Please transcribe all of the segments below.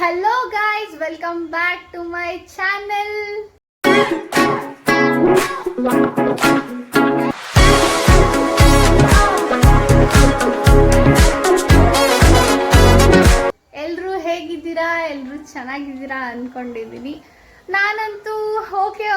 Hello guys, welcome back to my channel. ಎಲ್ಲರೂ ಹೇಗಿದ್ದೀರಾ? ಎಲ್ಲರೂ ಚೆನ್ನಾಗಿದ್ದೀರಾ ಅನ್ಕೊಂಡಿದ್ದೀನಿ. ನಾನಂತೂ ಓಕೆ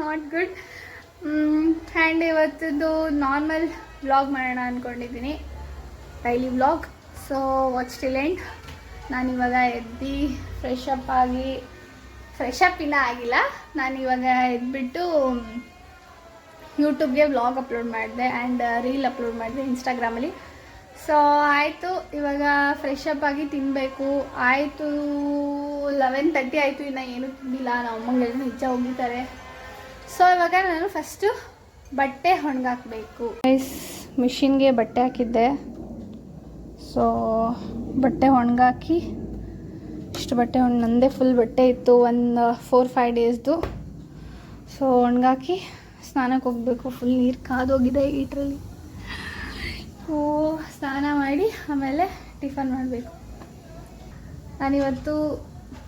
ನಾಟ್ ಗುಡ್. ಆ್ಯಂಡ್ ಇವತ್ತದು ನಾರ್ಮಲ್ ವ್ಲಾಗ್ ಮಾಡೋಣ ಅಂದ್ಕೊಂಡಿದ್ದೀನಿ, daily vlog. So watch till end. ನಾನಿವಾಗ ಎದ್ದು ಫ್ರೆಶ್ ಅಪ್ ಇನ್ನೂ ಆಗಿಲ್ಲ. ನಾನಿವಾಗ ಎದ್ಬಿಟ್ಟು ಯೂಟ್ಯೂಬ್ಗೆ ವ್ಲಾಗ್ ಅಪ್ಲೋಡ್ ಮಾಡಿದೆ ಆ್ಯಂಡ್ ರೀಲ್ ಅಪ್ಲೋಡ್ ಮಾಡಿದೆ ಇನ್ಸ್ಟಾಗ್ರಾಮಲ್ಲಿ. ಸೊ ಆಯಿತು, ಇವಾಗ ಫ್ರೆಶ್ ಅಪ್ ಆಗಿ ತಿನ್ನಬೇಕು. ಆಯಿತು 11:30 ಆಯಿತು, ಇನ್ನೂ ಏನೂ ತಿಂದಿಲ್ಲ. ನಮ್ಮ ಅಮ್ಮಂಗೆಲ್ಲ ನಿಜ ಹೋಗಿದ್ದಾರೆ. ಸೊ ಇವಾಗ ನಾನು ಫಸ್ಟು ಬಟ್ಟೆ ಒಣಗಾಕಬೇಕು. ಮಿಷಿನ್ಗೆ ಬಟ್ಟೆ ಹಾಕಿದ್ದೆ. ಸೊ ಬಟ್ಟೆ ಒಣಗಾಕಿ, ಇಷ್ಟು ಬಟ್ಟೆ ನಂದೇ ಫುಲ್ ಬಟ್ಟೆ ಇತ್ತು, ಒಂದು 4-5 ಡೇಸ್ದು. ಸೊ ಒಣಗಾಕಿ ಸ್ನಾನಕ್ಕೆ ಹೋಗಬೇಕು. ಫುಲ್ ನೀರು ಕಾದೋಗಿದೆ ಹೀಟ್ರಲ್ಲಿ. ಸ್ನಾನ ಮಾಡಿ ಆಮೇಲೆ ಟಿಫನ್ ಮಾಡಬೇಕು. ನಾನಿವತ್ತು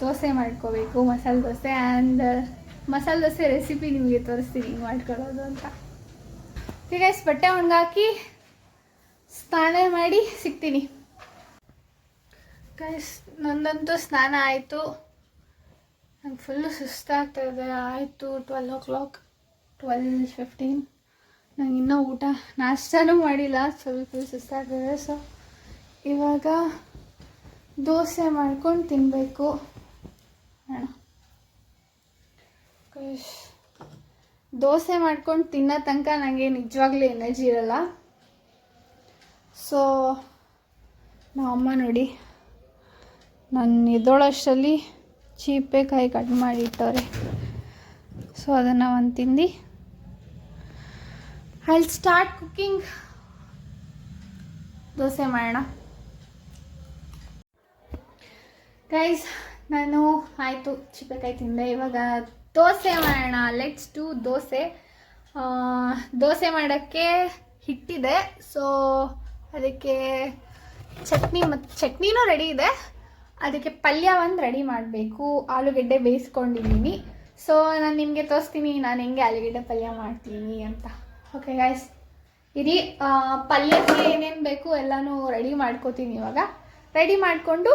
ದೋಸೆ ಮಾಡ್ಕೋಬೇಕು, ಮಸಾಲೆ ದೋಸೆ. ಆ್ಯಂಡ್ ಮಸಾಲೆ ದೋಸೆ ರೆಸಿಪಿ ನಿಮಗೆ ತೋರಿಸ್ತೀನಿ ಹಿಂಗೆ ಮಾಡ್ಕೊಳ್ಳೋದು ಅಂತ. ಈಗ ಬಟ್ಟೆ ಒಣಗಾಕಿ ಸ್ನಾನ ಮಾಡಿ ಸಿಗ್ತೀನಿ. ಗೈಸ್, ನಂದಂತೂ ಸ್ನಾನ ಆಯಿತು. ನಂಗೆ ಫುಲ್ಲು ಸುಸ್ತಾಗ್ತಾಯಿದೆ. ಆಯಿತು 12 o'clock, 12:15. ನಂಗೆ ಇನ್ನೂ ನಾಷ್ಟನೂ ಮಾಡಿಲ್ಲ, ಫುಲ್ ಸುಸ್ತಾಗ್ತದೆ. ಸೊ ಇವಾಗ ದೋಸೆ ಮಾಡ್ಕೊಂಡು ತಿನ್ನಬೇಕು. ದೋಸೆ ಮಾಡ್ಕೊಂಡು ತಿನ್ನೋ ತನಕ ನನಗೆ ನಿಜವಾಗ್ಲೂ ಎನರ್ಜಿ ಇರಲ್ಲ. ಸೊ ನಮ್ಮಮ್ಮ ನೋಡಿ, ನಾನು ಎದ್ದೋಳಷ್ಟರಲ್ಲಿ ಚೀಪೆಕಾಯಿ ಕಟ್ ಮಾಡಿ ಇಟ್ಟವ್ರೆ. ಸೊ ಅದನ್ನು ಒಂದು ತಿಂದು I will start cooking. Dosa ಮಾಡೋಣ ಗೈಸ್. ನಾನು ಆಯಿತು, ಚೀಪೆಕಾಯಿ ತಿಂದೆ. ಇವಾಗ ದೋಸೆ ಮಾಡೋಣ. Let's do dosa. ಮಾಡೋಕ್ಕೆ ಹಿಟ್ಟಿದೆ. ಸೊ ಅದಕ್ಕೆ ಚಟ್ನಿನೂ ರೆಡಿ ಇದೆ. ಅದಕ್ಕೆ ಪಲ್ಯ ಒಂದು ರೆಡಿ ಮಾಡಬೇಕು. ಆಲೂಗಡ್ಡೆ ಬೇಯಿಸ್ಕೊಂಡಿದ್ದೀನಿ. ಸೊ ನಾನು ನಿಮಗೆ ತೋರಿಸ್ತೀನಿ ನಾನು ಹೆಂಗೆ ಆಲೂಗಡ್ಡೆ ಪಲ್ಯ ಮಾಡ್ತೀನಿ ಅಂತ. ಓಕೆ ಗೈಸ್, ಇರಿ. ಪಲ್ಯಕ್ಕೆ ಏನೇನು ಬೇಕು ಎಲ್ಲನೂ ರೆಡಿ ಮಾಡ್ಕೋತೀನಿ. ಇವಾಗ ರೆಡಿ ಮಾಡಿಕೊಂಡು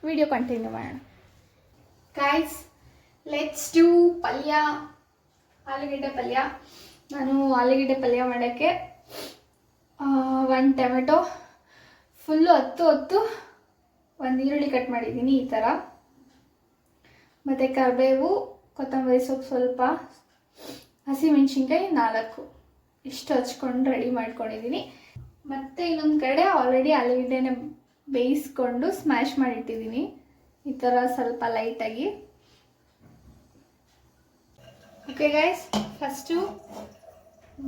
ವಿಡಿಯೋ ಕಂಟಿನ್ಯೂ ಮಾಡೋಣ. ಗೈಸ್, ಲೆಟ್ಸ್ ಡೂ ಪಲ್ಯ. ಆಲೂಗಡ್ಡೆ ಪಲ್ಯ. ನಾನು ಆಲೂಗಡ್ಡೆ ಪಲ್ಯ ಮಾಡೋಕ್ಕೆ 1 ಟೊಮೆಟೊ ಫುಲ್ಲು 10 ಒಂದು ಈರುಳ್ಳಿ ಕಟ್ ಮಾಡಿದ್ದೀನಿ ಈ ಥರ, ಮತ್ತು ಕರಿಬೇವು, ಕೊತ್ತಂಬರಿ ಸೊಪ್ಪು ಸ್ವಲ್ಪ, ಹಸಿಮೆಣ್ಸಿನ್ಕಾಯಿ 4 ಇಷ್ಟು ಹಚ್ಕೊಂಡು ರೆಡಿ ಮಾಡ್ಕೊಂಡಿದ್ದೀನಿ. ಮತ್ತು ಇನ್ನೊಂದು ಕಡೆ ಆಲ್ರೆಡಿ ಆಲೂಗಡ್ಡೆನ ಬೇಯಿಸ್ಕೊಂಡು ಸ್ಮ್ಯಾಶ್ ಮಾಡಿಟ್ಟಿದ್ದೀನಿ ಈ ಥರ ಸ್ವಲ್ಪ ಲೈಟಾಗಿ. ಓಕೆ ಗೈಸ್, ಫಸ್ಟು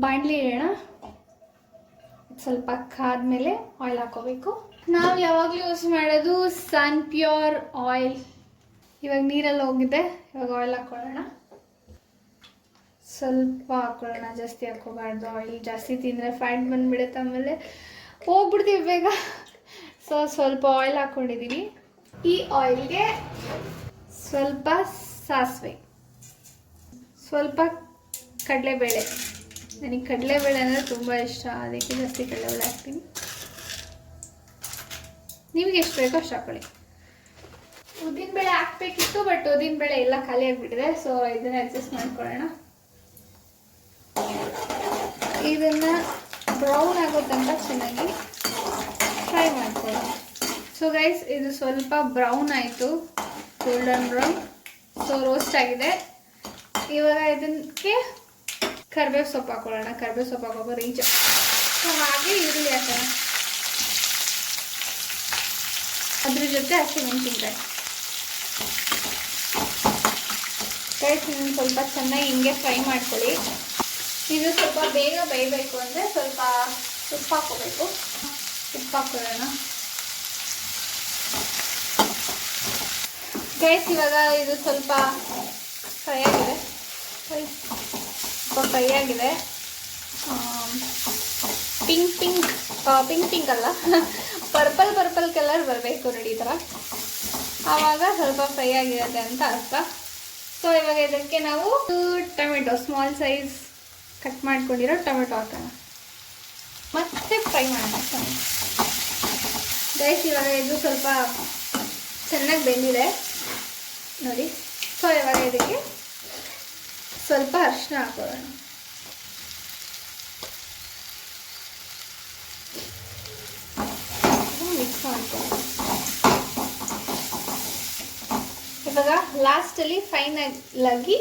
ಬಾಣಲಿ ಇಡೋಣ. ಸ್ವಲ್ಪ ಕಾದ್ಮೇಲೆ ಆಯಿಲ್ ಹಾಕೋಬೇಕು. ನಾವು ಯಾವಾಗಲೂ ಯೂಸ್ ಮಾಡೋದು ಸನ್ ಪ್ಯೂರ್ ಆಯಿಲ್. ಇವಾಗ ನೀರಲ್ಲಿ ಹೋಗಿದೆ. ಇವಾಗ ಆಯಿಲ್ ಹಾಕ್ಕೊಳ್ಳೋಣ. ಸ್ವಲ್ಪ ಹಾಕ್ಕೊಳ್ಳೋಣ, ಜಾಸ್ತಿ ಹಾಕ್ಕೋಬಾರ್ದು. ಆಯಿಲ್ ಜಾಸ್ತಿ ತಿಂದರೆ ಫ್ಯಾಟ್ ಬಂದುಬಿಡುತ್ತೆ, ಆಮೇಲೆ ಹೋಗ್ಬಿಡ್ತೀವಿ ಬೇಗ. ಸೊ ಸ್ವಲ್ಪ ಆಯಿಲ್ ಹಾಕ್ಕೊಂಡಿದ್ದೀವಿ. ಈ ಆಯಿಲ್ಗೆ ಸ್ವಲ್ಪ ಸಾಸಿವೆ, ಸ್ವಲ್ಪ ಕಡಲೆಬೇಳೆ. ನನಗೆ ಕಡಲೆಬೇಳೆ ಅಂದರೆ ತುಂಬ ಇಷ್ಟ, ಅದಕ್ಕೆ ಜಾಸ್ತಿ ಕಡಲೆಬೇಳೆ ಹಾಕ್ತೀನಿ. ನಿಮಗೆ ಎಷ್ಟು ಬೇಕೋ ಅಷ್ಟು ಹಾಕೊಳ್ಳಿ. ಉದ್ದಿನಬೇಳೆ ಹಾಕ್ಬೇಕಿತ್ತು, ಬಟ್ ಉದ್ದಿನಬೇಳೆ ಎಲ್ಲ ಖಾಲಿ ಆಗಿಬಿಟ್ಟಿದೆ. ಸೊ ಇದನ್ನ ಅಡ್ಜಸ್ಟ್ ಮಾಡ್ಕೊಳ್ಳೋಣ. ಇದನ್ನು ಬ್ರೌನ್ ಆಗೋ ತನಕ ಚೆನ್ನಾಗಿ ಫ್ರೈ ಮಾಡ್ಕೊಳ್ಳೋಣ. ಸೊ ಗೈಸ್, ಇದು ಸ್ವಲ್ಪ ಬ್ರೌನ್ ಆಯಿತು, ಗೋಲ್ಡನ್ ಬ್ರೌನ್. ಸೊ ರೋಸ್ಟ್ ಆಗಿದೆ. ಇವಾಗ ಇದಕ್ಕೆ ಕರಿಬೇವು ಸೊಪ್ಪು ಹಾಕೊಳ್ಳೋಣ. ಕರಿಬೇವು ಸೊಪ್ಪು ಹಾಕೋದು ರೀಚ್. ಸೊ ಹಾಗೆ ಈರುಳ್ಳಿ ಹಾಕೋಣ, ಅದ್ರ ಜೊತೆ ಹಸಿಮೆಣಸಿನ್ಕಾಯಿ. ಗೈಸ್, ಇದನ್ನು ಸ್ವಲ್ಪ ಚೆನ್ನಾಗಿ ಹಿಂಗೆ ಫ್ರೈ ಮಾಡ್ಕೊಳ್ಳಿ. ಇದು ಸ್ವಲ್ಪ ಬೇಗ ಬೇಯಬೇಕು ಅಂದರೆ ಸ್ವಲ್ಪ ಉಪ್ಪು ಹಾಕೋಬೇಕು. ಉಪ್ಪು ಹಾಕೊಳ್ಳೋಣ. ಗೈಸ್, ಇವಾಗ ಇದು ಸ್ವಲ್ಪ ಫ್ರೈ ಆಗಿದೆ. ಸ್ವಲ್ಪ ಫ್ರೈ ಆಗಿದೆ. ಪಿಂಕ್ ಅಲ್ಲ, ಪರ್ಪಲ್ ಕಲರ್ ಬರಬೇಕು ನೋಡಿ ಈ ಥರ. ಆವಾಗ ಸ್ವಲ್ಪ ಫ್ರೈ ಆಗಿರುತ್ತೆ ಅಂತ ಅರ್ಥ. ಸೊ ಇವಾಗ ಇದಕ್ಕೆ ನಾವು ಟೊಮೆಟೊ ಸ್ಮಾಲ್ ಸೈಜ್ ಕಟ್ ಮಾಡ್ಕೊಂಡಿರೋ ಟೊಮೆಟೊ ಹಾಕೋಣ, ಮತ್ತೆ ಫ್ರೈ ಮಾಡೋಣ. ಗೈಸ್ ಇವಾಗ ಇದು ಸ್ವಲ್ಪ ಚೆನ್ನಾಗಿ ಬೆಂದಿದೆ ನೋಡಿ. ಸೊ ಇವಾಗ ಇದಕ್ಕೆ ಸ್ವಲ್ಪ ಅರಿಶಿನ ಹಾಕೋಣ. ಮಿಕ್ಸ್ ಮಾಡ್ಕೊಳ್ಳೋಣ. ಇವಾಗ ಲಾಸ್ಟಲ್ಲಿ ಫೈನಲ್ ಆಗಿ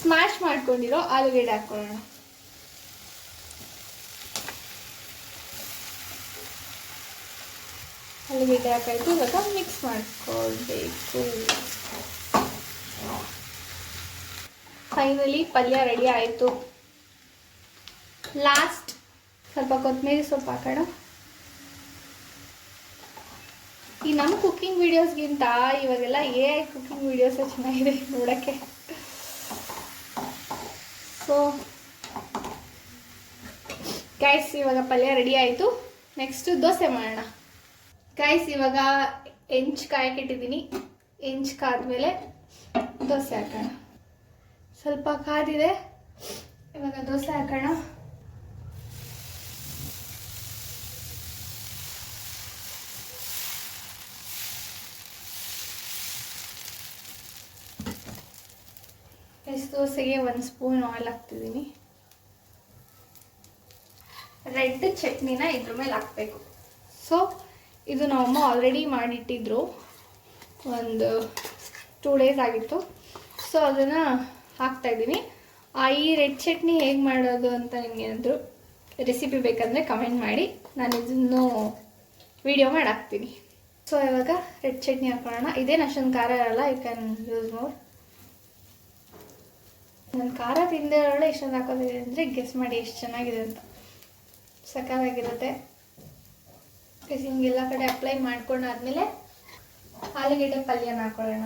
ಸ್ಮ್ಯಾಶ್ ಮಾಡ್ಕೊಂಡಿರೋ ಆಲೂಗೆಡ್ಡೆ ಹಾಕೊಳ್ಳೋಣ. ಆಲೂಗೆಡ್ಡೆ ಹಾಕಾಯ್ತು. ಇವಾಗ ಮಿಕ್ಸ್ ಮಾಡ್ಕೊಳ್ಬೇಕು. ಫೈನಲಿ ಪಲ್ಯ ರೆಡಿ ಆಯಿತು. ಲಾಸ್ಟ್ ಸ್ವಲ್ಪ ಕೊತ್ತಂಬರಿ ಸೊಪ್ಪು ಹಾಕೋಣ. ಈ ನಮ್ಮ ಕುಕ್ಕಿಂಗ್ ವಿಡಿಯೋಸ್ಗಿಂತ ಇವಾಗೆಲ್ಲ ಕುಕ್ಕಿಂಗ್ ವಿಡಿಯೋಸೇ ಚೆನ್ನಾಗಿದೆ ನೋಡೋಕ್ಕೆ. ಸೊ ಗೈಸ್ ಇವಾಗ ಪಲ್ಯ ರೆಡಿ ಆಯಿತು. ನೆಕ್ಸ್ಟು ದೋಸೆ ಮಾಡೋಣ. ಗೈಸ್ ಇವಾಗ ಹೆಂಚು ಕಾಯಕ್ಕಿಟ್ಟಿದ್ದೀನಿ. ಹೆಂಚು ಕಾದ್ಮೇಲೆ ದೋಸೆ ಹಾಕೋಣ. ಸ್ವಲ್ಪ ಕಾದಿದೆ, ಇವಾಗ ದೋಸೆ ಹಾಕೋಣ. ದೋಸೆಗೆ 1 ಸ್ಪೂನ್ ಆಯಿಲ್ ಹಾಕ್ತಿದ್ದೀನಿ. ರೆಡ್ ಚಟ್ನಿನ ಇದ್ರ ಮೇಲೆ ಹಾಕಬೇಕು. ಸೊ ಇದು ನಮ್ಮಮ್ಮ ಆಲ್ರೆಡಿ ಮಾಡಿಟ್ಟಿದ್ರು, ಒಂದು 2 ಡೇಸ್ ಆಗಿತ್ತು. ಸೊ ಅದನ್ನು ಹಾಕ್ತಾಯಿದ್ದೀನಿ. ಈ ರೆಡ್ ಚಟ್ನಿ ಹೇಗೆ ಮಾಡೋದು ಅಂತ ನಿಮಗೆ ಏನಾದರೂ ರೆಸಿಪಿ ಬೇಕಂದರೆ ಕಮೆಂಟ್ ಮಾಡಿ, ನಾನು ಇದನ್ನು ವಿಡಿಯೋ ಮಾಡಿ ಹಾಕ್ತೀನಿ. ಸೊ ಇವಾಗ ರೆಡ್ ಚಟ್ನಿ ಹಾಕೋಣ. ಇದೇನು ಅಷ್ಟೊಂದು ಖಾರ ಇರಲ್ಲ, ಯು ಕ್ಯಾನ್ ಯೂಸ್ ಮೋರ್. ನಾನು ಖಾರ ತಿಂದಿರೋಳೆ ಇಷ್ಟೊಂದು ಹಾಕೋದಿದೆ ಅಂದರೆ ಗೆಸ್ ಮಾಡಿ ಎಷ್ಟು ಚೆನ್ನಾಗಿದೆ ಅಂತ. ಸಕ್ಕತ್ತಾಗಿರುತ್ತೆ. ಹಿಂಗೆಲ್ಲ ಕಡೆ ಅಪ್ಲೈ ಮಾಡ್ಕೊಂಡಾದ್ಮೇಲೆ ಆಲೂಗೆಡ್ಡೆ ಪಲ್ಯನ ಹಾಕೊಳ್ಳೋಣ.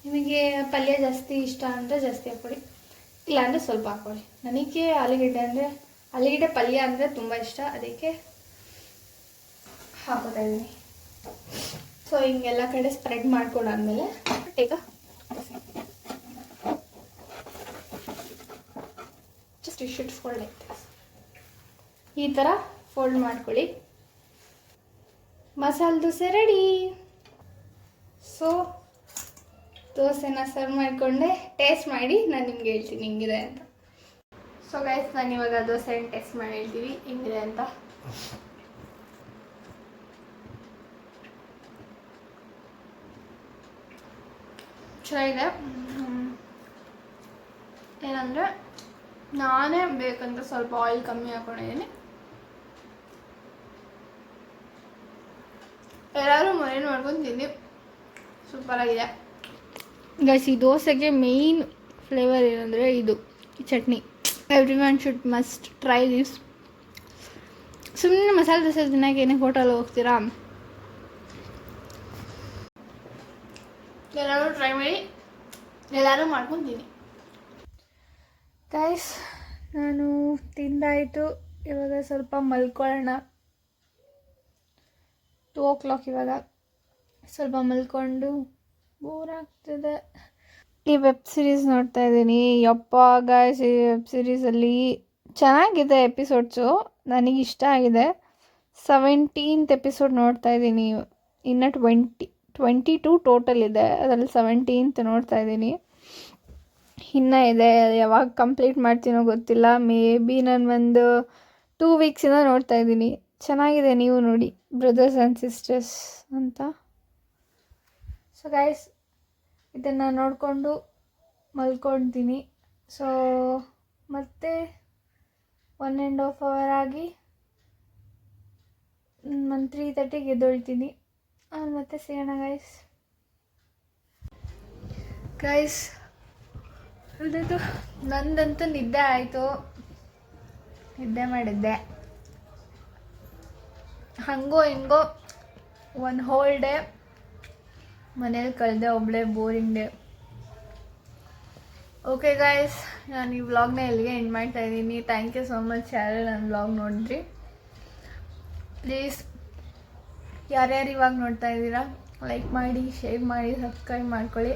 ನಿಮಗೆ ಪಲ್ಯ ಜಾಸ್ತಿ ಇಷ್ಟ ಅಂದರೆ ಜಾಸ್ತಿ ಹಾಕ್ಕೊಳ್ಳಿ, ಇಲ್ಲಾಂದರೆ ಸ್ವಲ್ಪ ಹಾಕ್ಕೊಳ್ಳಿ. ನನಗೆ ಆಲೂಗೆಡ್ಡೆ ಪಲ್ಯ ಅಂದರೆ ತುಂಬ ಇಷ್ಟ, ಅದಕ್ಕೆ ಹಾಕೋತಾ ಇದ್ದೀನಿ. ಸೊ ಹಿಂಗೆಲ್ಲ ಕಡೆ ಸ್ಪ್ರೆಡ್ ಮಾಡ್ಕೊಂಡಾದ್ಮೇಲೆ ಈಗ just you should fold like this. ಈ ಥರ ಫೋಲ್ಡ್ ಮಾಡ್ಕೊಳ್ಳಿ. ಮಸಾಲೆ ದೋಸೆ ರೆಡಿ. ಸೊ ದೋಸೆನ ಸರ್ವ್ ಮಾಡಿಕೊಂಡೆ ಟೇಸ್ಟ್ ಮಾಡಿ ನಾನು ನಿಮ್ಗೆ ಹೇಳ್ತೀನಿ ಹೆಂಗಿದೆ ಅಂತ. ಸೊ ಗೈಸ್ ನಾನು ಇವಾಗ ದೋಸೆನ ಟೇಸ್ಟ್ ಮಾಡಿ ಹೇಳ್ತೀವಿ ಹೆಂಗಿದೆ ಅಂತ. ಚೆನ್ನಾಗಿದೆ. ಏನಂದರೆ ನಾನೇ ಬೇಕಂತ ಸ್ವಲ್ಪ ಆಯಿಲ್ ಕಮ್ಮಿ ಹಾಕೊಂಡಿದ್ದೀನಿ. ಎಲ್ಲರೂ ಮನೇಲಿ ಮಾಡ್ಕೊಂಡು ತಿಂದು ಸೂಪರಾಗಿದೆ. ಗೈಸ್ ಈ ದೋಸೆಗೆ ಮೇಯ್ನ್ ಫ್ಲೇವರ್ ಏನಂದರೆ ಇದು chutney. Every one should must try this. ಸುಮ್ಮನೆ ಮಸಾಲೆ ದೋಸೆ ತಿನ್ನೋಕೆ ಏನೇ ಹೋಟೆಲ್ ಹೋಗ್ತೀರಾ, ಎಲ್ಲರೂ ಟ್ರೈ ಮಾಡಿ, ಎಲ್ಲರೂ ಮಾಡ್ಕೊಂಡು ತಿನ್ನಿ. ಗೈಸ್ ನಾನು ತಿಂದಾಯಿತು. ಇವಾಗ ಸ್ವಲ್ಪ ಮಲ್ಕೊಳ್ಳೋಣ. 2 o'clock ಇವಾಗ. ಸ್ವಲ್ಪ ಮಲ್ಕೊಂಡು ಬೋರ್ ಆಗ್ತಿದೆ. ಈ ವೆಬ್ ಸೀರೀಸ್ ನೋಡ್ತಾ ಇದ್ದೀನಿ. ಯಪ್ಪ ಗೈಸ್ ಈ ವೆಬ್ ಸೀರೀಸಲ್ಲಿ ಚೆನ್ನಾಗಿದೆ ಎಪಿಸೋಡ್ಸು, ನನಗಿಷ್ಟ ಆಗಿದೆ. 17th ಎಪಿಸೋಡ್ ನೋಡ್ತಾ ಇದ್ದೀನಿ. ಇನ್ನು 22 ಟೋಟಲ್ ಇದೆ, ಅದರಲ್ಲಿ 17th ನೋಡ್ತಾ ಇದ್ದೀನಿ. ಇನ್ನೂ ಇದೆ, ಯಾವಾಗ ಕಂಪ್ಲೀಟ್ ಮಾಡ್ತೀನೋ ಗೊತ್ತಿಲ್ಲ. ಮೇ ಬಿ ನಾನು ಒಂದು 2 ವೀಕ್ಸಿಂದ ನೋಡ್ತಾ ಇದ್ದೀನಿ. ಚೆನ್ನಾಗಿದೆ, ನೀವು ನೋಡಿ. ಬ್ರದರ್ಸ್ ಆ್ಯಂಡ್ ಸಿಸ್ಟರ್ಸ್ ಅಂತ. ಸೊ ಗೈಸ್ ಇದನ್ನು ನೋಡಿಕೊಂಡು ಮಲ್ಕೊಳ್ತೀನಿ. ಸೊ ಮತ್ತೆ 1.5 hour ಆಗಿ ನಾನು 3:30ಗೆ ಎದ್ದೊಳ್ತೀನಿ. ಮತ್ತೆ ಸಿಗೋಣ ಗೈಸ್. ಅದು ನಂದಂತೂ ನಿದ್ದೆ ಆಯಿತು, ನಿದ್ದೆ ಮಾಡಿದ್ದೆ. ಹಂಗೋ ಹಿಂಗೋ ಒಂದು ಹೋಲ್ ಡೇ ಮನೇಲಿ ಕಳೆದೆ, ಒಬ್ಬಳೇ ಬೋರಿಂಗ್ ಡೇ. ಓಕೆ ಗೈಸ್, ನಾನು ಈ ವ್ಲಾಗ್ನ ಎಲ್ಲಿಗೆ ಎಂಡ್ ಮಾಡ್ತಾಯಿದ್ದೀನಿ. ಥ್ಯಾಂಕ್ ಯು ಸೋ ಮಚ್ ಯಾರು ನನ್ನ ವ್ಲಾಗ್ ನೋಡಿದ್ರಿ. ಪ್ಲೀಸ್ ಯಾರ್ಯಾರು ಇವಾಗ ನೋಡ್ತಾ ಇದ್ದೀರಾ ಲೈಕ್ ಮಾಡಿ, ಶೇರ್ ಮಾಡಿ, ಸಬ್ಸ್ಕ್ರೈಬ್ ಮಾಡ್ಕೊಳ್ಳಿ.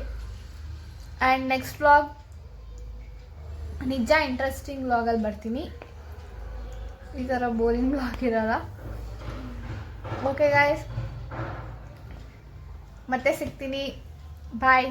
ಆ್ಯಂಡ್ ನೆಕ್ಸ್ಟ್ ವ್ಲಾಗ್ ನಿಜ ಇಂಟ್ರೆಸ್ಟಿಂಗ್ ವ್ಲಾಗಲ್ಲಿ ಬರ್ತೀನಿ, ಈ ಥರ ಬೋರಿಂಗ್ ವ್ಲಾಗ್ ಇರಲ್ಲ. ಓಕೆ ಗಾಯ್ಸ್, ಮತ್ತೆ ಸಿಗ್ತೀನಿ. ಬಾಯ್.